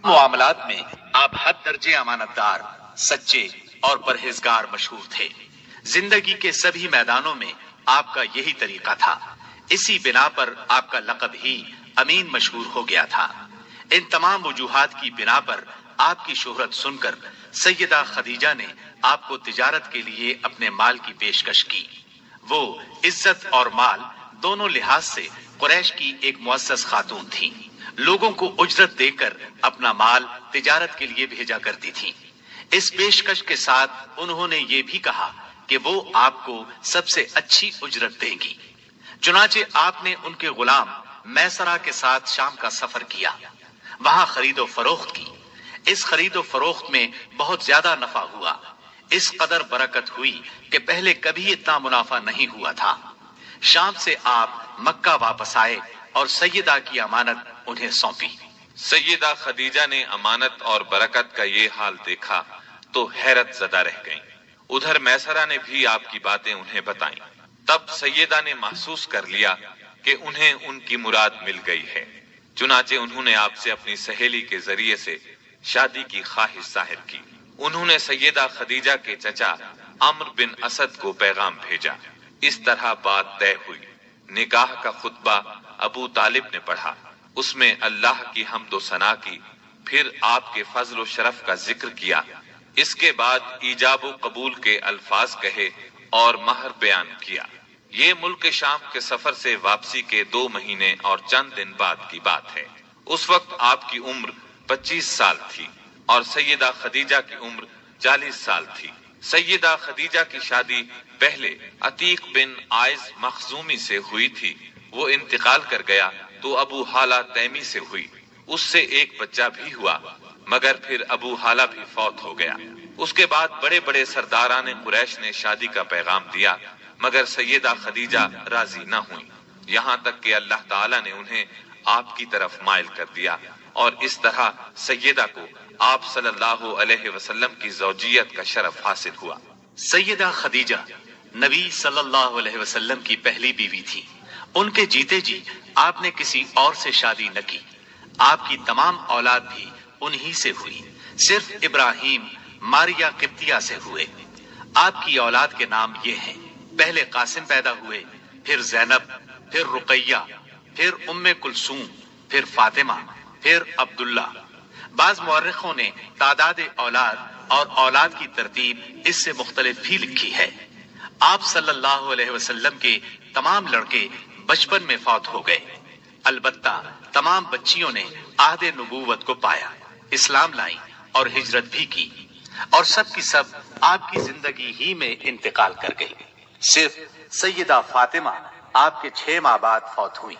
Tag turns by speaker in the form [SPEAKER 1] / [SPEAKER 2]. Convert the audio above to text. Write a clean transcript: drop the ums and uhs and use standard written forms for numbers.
[SPEAKER 1] معاملات میں آپ حد درجے امانت دار، سچے اور پرہیزگار مشہور تھے۔ زندگی کے سبھی میدانوں میں آپ کا یہی طریقہ تھا۔ اسی بنا پر آپ کا لقب ہی امین مشہور ہو گیا تھا۔ ان تمام وجوہات کی بنا پر آپ کی شہرت سن کر سیدہ خدیجہ نے آپ کو تجارت کے لیے اپنے مال کی پیشکش کی۔ وہ عزت اور مال دونوں لحاظ سے قریش کی ایک معزز خاتون تھیں۔ لوگوں کو اجرت دے کر اپنا مال تجارت کے لیے بھیجا کرتی تھیں۔ اس پیشکش کے ساتھ انہوں نے یہ بھی کہا کہ وہ آپ کو سب سے اچھی اجرت دیں گی۔ چنانچہ آپ نے ان کے غلام میسرہ کے ساتھ شام کا سفر کیا، وہاں خرید و فروخت کی۔ اس خرید و فروخت میں بہت زیادہ نفع ہوا، اس قدر برکت ہوئی کہ پہلے کبھی اتنا منافع نہیں ہوا تھا۔ شام سے آپ مکہ واپس آئے اور سیدہ کی امانت انہیں سونپی۔
[SPEAKER 2] سیدہ خدیجہ نے امانت اور برکت کا یہ حال دیکھا تو حیرت زدہ رہ گئیں۔ ادھر میسرہ نے بھی آپ کی باتیں انہیں بتائیں۔ تب سیدہ نے محسوس کر لیا کہ انہیں ان کی مراد مل گئی ہے، چنانچہ انہوں نے آپ سے اپنی سہیلی کے ذریعے سے شادی کی خواہش ظاہر کی۔ انہوں نے سیدہ خدیجہ کے چچا عمرو بن اسد کو پیغام بھیجا۔ اس طرح بات طے ہوئی۔ نکاح کا خطبہ ابو طالب نے پڑھا، اس میں اللہ کی حمد و ثنا کی، پھر آپ کے فضل و شرف کا ذکر کیا۔ اس کے بعد ایجاب و قبول کے الفاظ کہے اور مہر بیان کیا۔ یہ ملک شام کے سفر سے واپسی کے 2 مہینے اور چند دن بعد کی بات ہے۔ اس وقت آپ کی عمر 25 سال تھی اور سیدہ خدیجہ کی عمر 40 سال تھی۔ سیدہ خدیجہ کی شادی پہلے عتیق بن عائز مخزومی سے ہوئی تھی۔ وہ انتقال کر گیا تو ابو حالہ تیمی سے ہوئی۔ اس سے ایک بچہ بھی ہوا، مگر پھر ابو حالہ بھی فوت ہو گیا۔ اس کے بعد بڑے بڑے سرداران قریش نے شادی کا پیغام دیا، مگر سیدہ خدیجہ راضی نہ ہوئی، یہاں تک کہ اللہ تعالیٰ نے انہیں آپ کی طرف مائل کر دیا، اور اس طرح سیدہ کو آپ صلی اللہ علیہ وسلم کی زوجیت کا شرف حاصل ہوا۔
[SPEAKER 1] سیدہ خدیجہ نبی صلی اللہ علیہ وسلم کی پہلی بیوی تھی۔ ان کے جیتے جی آپ نے کسی اور سے شادی نہ کی۔ آپ کی تمام اولاد بھی انہی سے ہوئی، صرف ابراہیم ماریا قبطیہ سے ہوئے۔ آپ کی اولاد کے نام یہ ہیں: پہلے قاسم پیدا ہوئے، پھر زینب، پھر رقیہ، پھر ام کلثوم، پھر فاطمہ، پھر عبداللہ۔ بعض مورخوں نے تعداد اولاد اور اولاد کی ترتیب اس سے مختلف بھی لکھی ہے۔ آپ صلی اللہ علیہ وسلم کے تمام لڑکے بچپن میں فوت ہو گئے، البتہ تمام بچیوں نے عہد نبوت کو پایا، اسلام لائیں اور ہجرت بھی کی، اور سب کی سب آپ کی زندگی ہی میں انتقال کر گئی۔ صرف سیدہ فاطمہ آپ کے 6 ماہ بعد فوت ہوئی۔